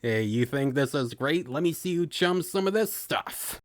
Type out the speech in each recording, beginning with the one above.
Hey, you think this is great? Let me see you chum some of this stuff.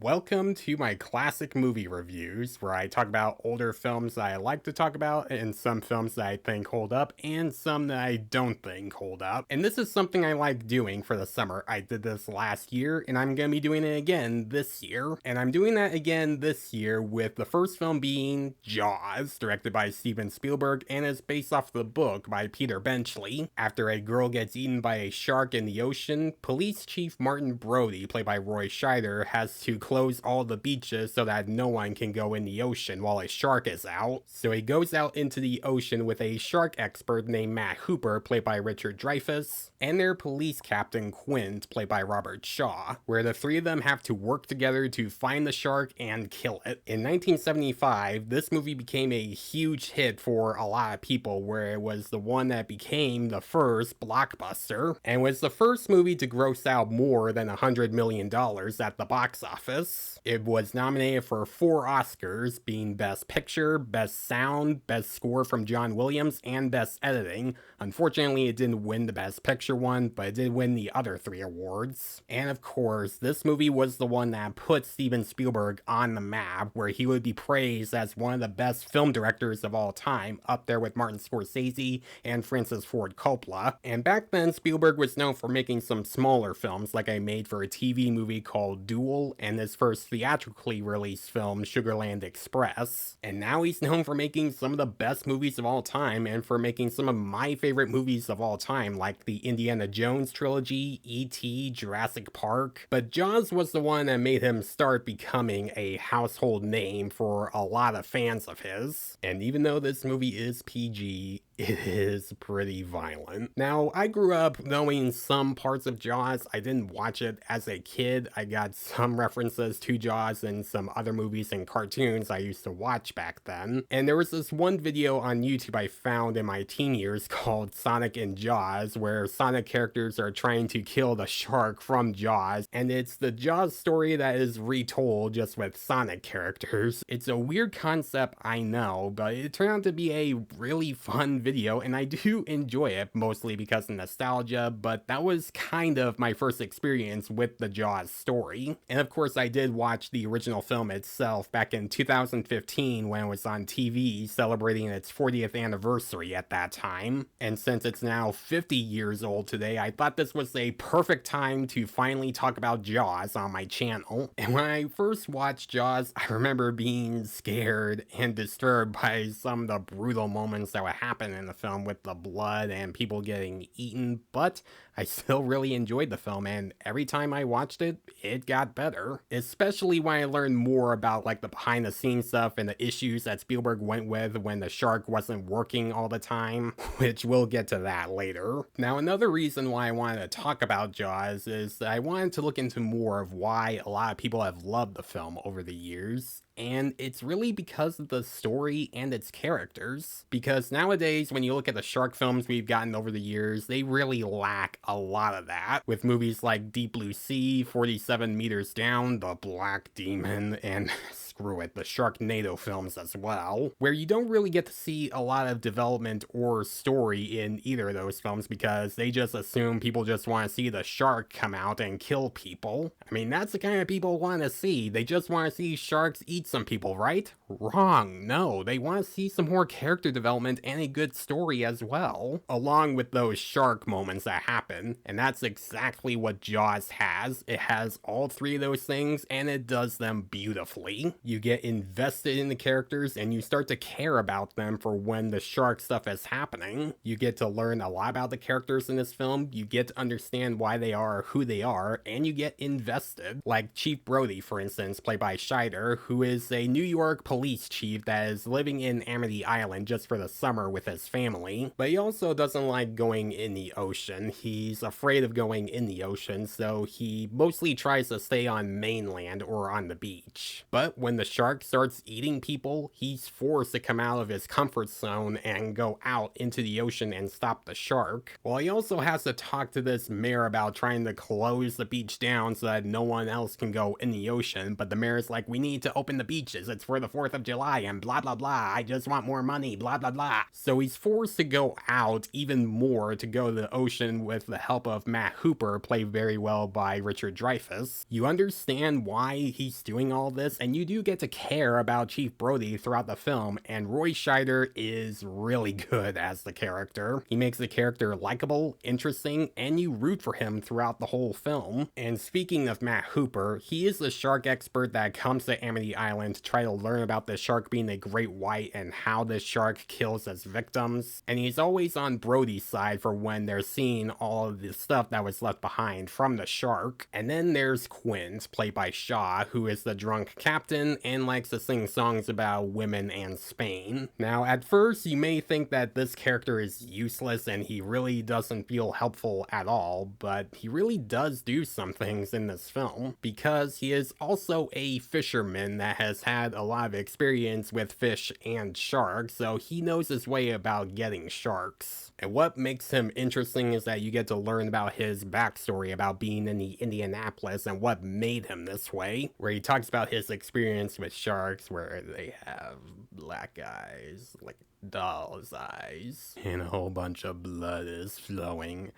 Welcome to my classic movie reviews, where I talk about older films that I like to talk about, and some films that I think hold up, and some that I don't think hold up. And this is something I like doing for the summer. I did this last year, and I'm gonna be doing it again this year. And I'm doing that again this year with the first film being Jaws, directed by Steven Spielberg, and is based off the book by Peter Benchley. After a girl gets eaten by a shark in the ocean, Police Chief Martin Brody, played by Roy Scheider, has to close all the beaches so that no one can go in the ocean while a shark is out. So he goes out into the ocean with a shark expert named Matt Hooper, played by Richard Dreyfiss, and their police captain Quint, played by Robert Shaw, where the three of them have to work together to find the shark and kill it. In 1975, this movie became a huge hit for a lot of people, where it was the one that became the first blockbuster, and was the first movie to gross out more than $100 million at the box office. It was nominated for 4 Oscars, being Best Picture, Best Sound, Best Score from John Williams, and Best Editing. Unfortunately, it didn't win the Best Picture one, but it did win the other 3 awards. And of course, this movie was the one that put Steven Spielberg on the map, where he would be praised as one of the best film directors of all time, up there with Martin Scorsese and Francis Ford Coppola. And back then, Spielberg was known for making some smaller films, like a made-for-a-TV movie called Duel, and his first theatrically released film, Sugarland Express. And now he's known for making some of the best movies of all time, and for making some of my favorite movies of all time, like the Indiana Jones trilogy, E.T., Jurassic Park. But Jaws was the one that made him start becoming a household name for a lot of fans of his. And even though this movie is PG, it is pretty violent. Now, I grew up knowing some parts of Jaws. I didn't watch it as a kid. I got some references to Jaws in some other movies and cartoons I used to watch back then. And there was this one video on YouTube I found in my teen years called Sonic and Jaws, where Sonic characters are trying to kill the shark from Jaws. And it's the Jaws story that is retold just with Sonic characters. It's a weird concept, I know, but it turned out to be a really fun video, and I do enjoy it, mostly because of nostalgia, but that was kind of my first experience with the Jaws story. And of course, I did watch the original film itself back in 2015 when it was on TV, celebrating its 40th anniversary at that time. And since it's now 50 years old today, I thought this was a perfect time to finally talk about Jaws on my channel. And when I first watched Jaws, I remember being scared and disturbed by some of the brutal moments that would happen in the film with the blood and people getting eaten, but I still really enjoyed the film, and every time I watched it, it got better. Especially when I learned more about like the behind the scenes stuff and the issues that Spielberg went with when the shark wasn't working all the time, which we'll get to that later. Now, another reason why I wanted to talk about Jaws is that I wanted to look into more of why a lot of people have loved the film over the years. And it's really because of the story and its characters. Because nowadays, when you look at the shark films we've gotten over the years, they really lack a lot of that. With movies like Deep Blue Sea, 47 Meters Down, The Black Demon, and screw it, the Sharknado films as well, where you don't really get to see a lot of development or story in either of those films because they just assume people just want to see the shark come out and kill people. I mean, that's the kind of people want to see. They just want to see sharks eat some people, right? Wrong. No, they want to see some more character development and a good story as well, along with those shark moments that happen. And that's exactly what Jaws has. It has all 3 of those things, and it does them beautifully. You get invested in the characters, and you start to care about them for when the shark stuff is happening. You get to learn a lot about the characters in this film, you get to understand why they are who they are, and you get invested. Like Chief Brody, for instance, played by Schider, who is a New York police chief that is living in Amity Island just for the summer with his family, but he also doesn't like going in the ocean. He's afraid of going in the ocean, so he mostly tries to stay on mainland or on the beach. But when the shark starts eating people, he's forced to come out of his comfort zone and go out into the ocean and stop the shark. Well, he also has to talk to this mayor about trying to close the beach down so that no one else can go in the ocean, but the mayor's like, we need to open the beaches, it's for the 4th of July, and blah blah blah, I just want more money, blah blah blah. So he's forced to go out even more to go to the ocean with the help of Matt Hooper, played very well by Richard Dreyfiss. You understand why he's doing all this, and you do get to care about Chief Brody throughout the film, and Roy Scheider is really good as the character. He makes the character likable, interesting, and you root for him throughout the whole film. And speaking of Matt Hooper, he is the shark expert that comes to Amity Island to try to learn about the shark being a great white and how this shark kills its victims. And he's always on Brody's side for when they're seeing all of the stuff that was left behind from the shark. And then there's Quint, played by Shaw, who is the drunk captain and likes to sing songs about women and Spain. Now, at first, you may think that this character is useless and he really doesn't feel helpful at all, but he really does do some things in this film, because he is also a fisherman that has had a lot of experience with fish and sharks, so he knows his way about getting sharks. And what makes him interesting is that you get to learn about his backstory about being in the Indianapolis and what made him this way, where he talks about his experience with sharks where they have black eyes, like doll's eyes, and a whole bunch of blood is flowing.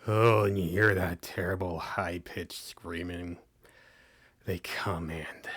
Oh, and you hear that terrible high-pitched screaming. They come and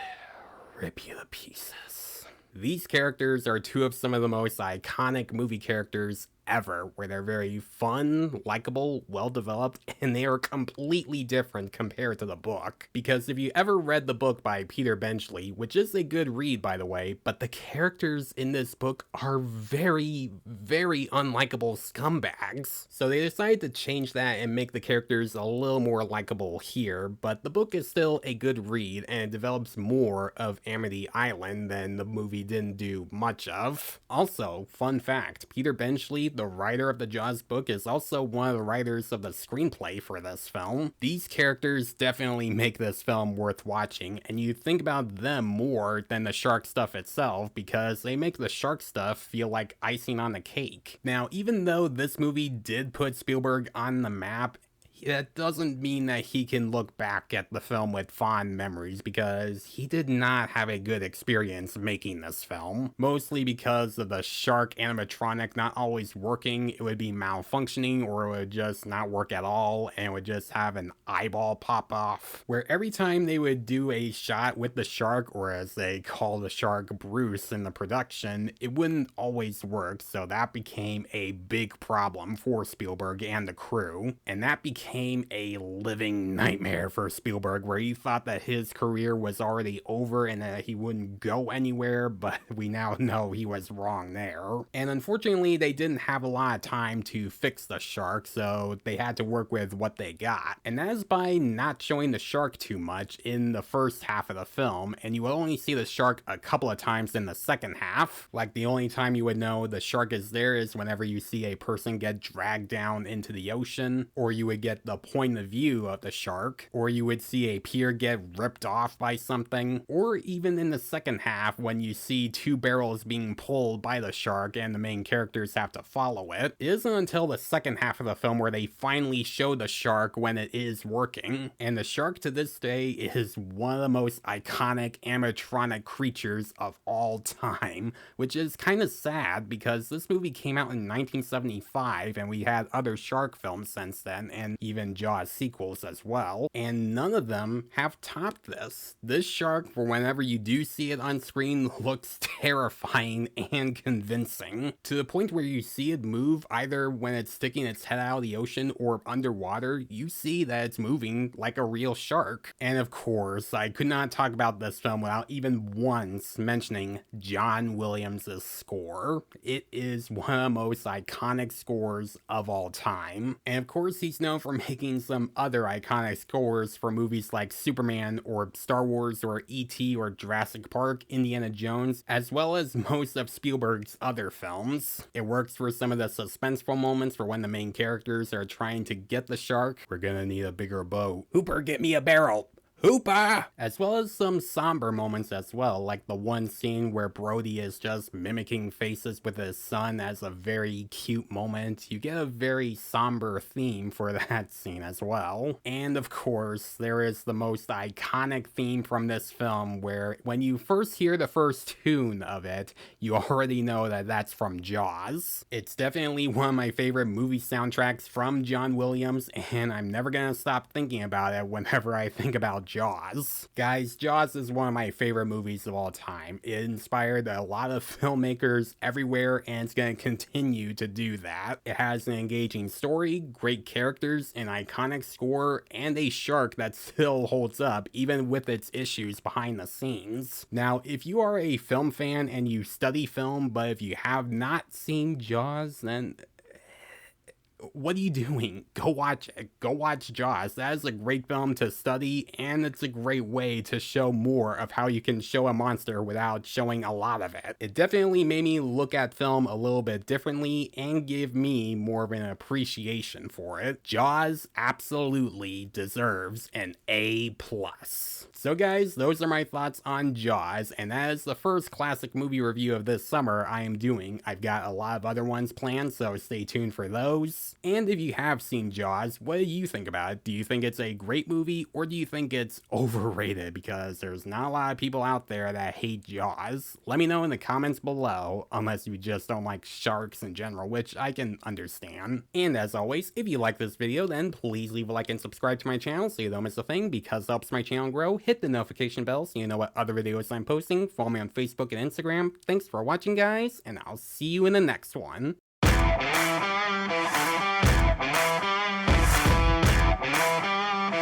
rip you to pieces. These characters are two of some of the most iconic movie characters ever, where they're very fun, likable, well-developed, and they are completely different compared to the book. Because if you ever read the book by Peter Benchley, which is a good read by the way, but the characters in this book are very, very unlikable scumbags. So they decided to change that and make the characters a little more likable here, but the book is still a good read and it develops more of Amity Island than the movie didn't do much of. Also, fun fact, Peter Benchley, the writer of the Jaws book, is also one of the writers of the screenplay for this film. These characters definitely make this film worth watching, and you think about them more than the shark stuff itself, because they make the shark stuff feel like icing on the cake. Now, even though this movie did put Spielberg on the map, that doesn't mean that he can look back at the film with fond memories, because he did not have a good experience making this film. Mostly because of the shark animatronic not always working, it would be malfunctioning, or it would just not work at all, and it would just have an eyeball pop off. Where every time they would do a shot with the shark, or as they call the shark Bruce in the production, it wouldn't always work, so that became a big problem for Spielberg and the crew. And that became a living nightmare for Spielberg, where he thought that his career was already over and that he wouldn't go anywhere, but we now know he was wrong there. And unfortunately, they didn't have a lot of time to fix the shark, so they had to work with what they got. And that is by not showing the shark too much in the first half of the film, and you will only see the shark a couple of times in the second half. Like, the only time you would know the shark is there is whenever you see a person get dragged down into the ocean, or you would get the point of view of the shark, or you would see a pier get ripped off by something, or even in the second half when you see two barrels being pulled by the shark and the main characters have to follow it. It isn't until the second half of the film where they finally show the shark when it is working, and the shark to this day is one of the most iconic animatronic creatures of all time, which is kind of sad because this movie came out in 1975 and we had other shark films since then, and even Jaws sequels as well, and none of them have topped this. This shark, for whenever you do see it on screen, looks terrifying and convincing, to the point where you see it move either when it's sticking its head out of the ocean or underwater. You see that it's moving like a real shark. And of course, I could not talk about this film without even once mentioning John Williams' score. It is one of the most iconic scores of all time, and of course he's known for making some other iconic scores for movies like Superman or Star Wars or E.T. or Jurassic Park, Indiana Jones, as well as most of Spielberg's other films. It works for some of the suspenseful moments for when the main characters are trying to get the shark. We're gonna need a bigger boat. Hooper, get me a barrel. Hoopa! As well as some somber moments as well, like the one scene where Brody is just mimicking faces with his son as a very cute moment. You get a very somber theme for that scene as well. And of course, there is the most iconic theme from this film where when you first hear the first tune of it, you already know that that's from Jaws. It's definitely one of my favorite movie soundtracks from John Williams, and I'm never gonna stop thinking about it whenever I think about Jaws. Guys, Jaws is one of my favorite movies of all time. It inspired a lot of filmmakers everywhere, and it's going to continue to do that. It has an engaging story, great characters, an iconic score, and a shark that still holds up, even with its issues behind the scenes. Now, if you are a film fan and you study film, but if you have not seen Jaws, then what are you doing? Go watch it. Go watch Jaws. That is a great film to study, and it's a great way to show more of how you can show a monster without showing a lot of it. It definitely made me look at film a little bit differently and give me more of an appreciation for it. Jaws absolutely deserves an A+. So guys, those are my thoughts on Jaws, and that is the first classic movie review of this summer I am doing. I've got a lot of other ones planned, so stay tuned for those. And if you have seen Jaws, what do you think about it? Do you think it's a great movie, or do you think it's overrated? Because there's not a lot of people out there that hate Jaws. Let me know in the comments below, unless you just don't like sharks in general, which I can understand. And as always, if you like this video, then please leave a like and subscribe to my channel so you don't miss a thing, because it helps my channel grow. Hit the notification bell so you know what other videos I'm posting. Follow me on Facebook and Instagram. Thanks for watching, guys, and I'll see you in the next one.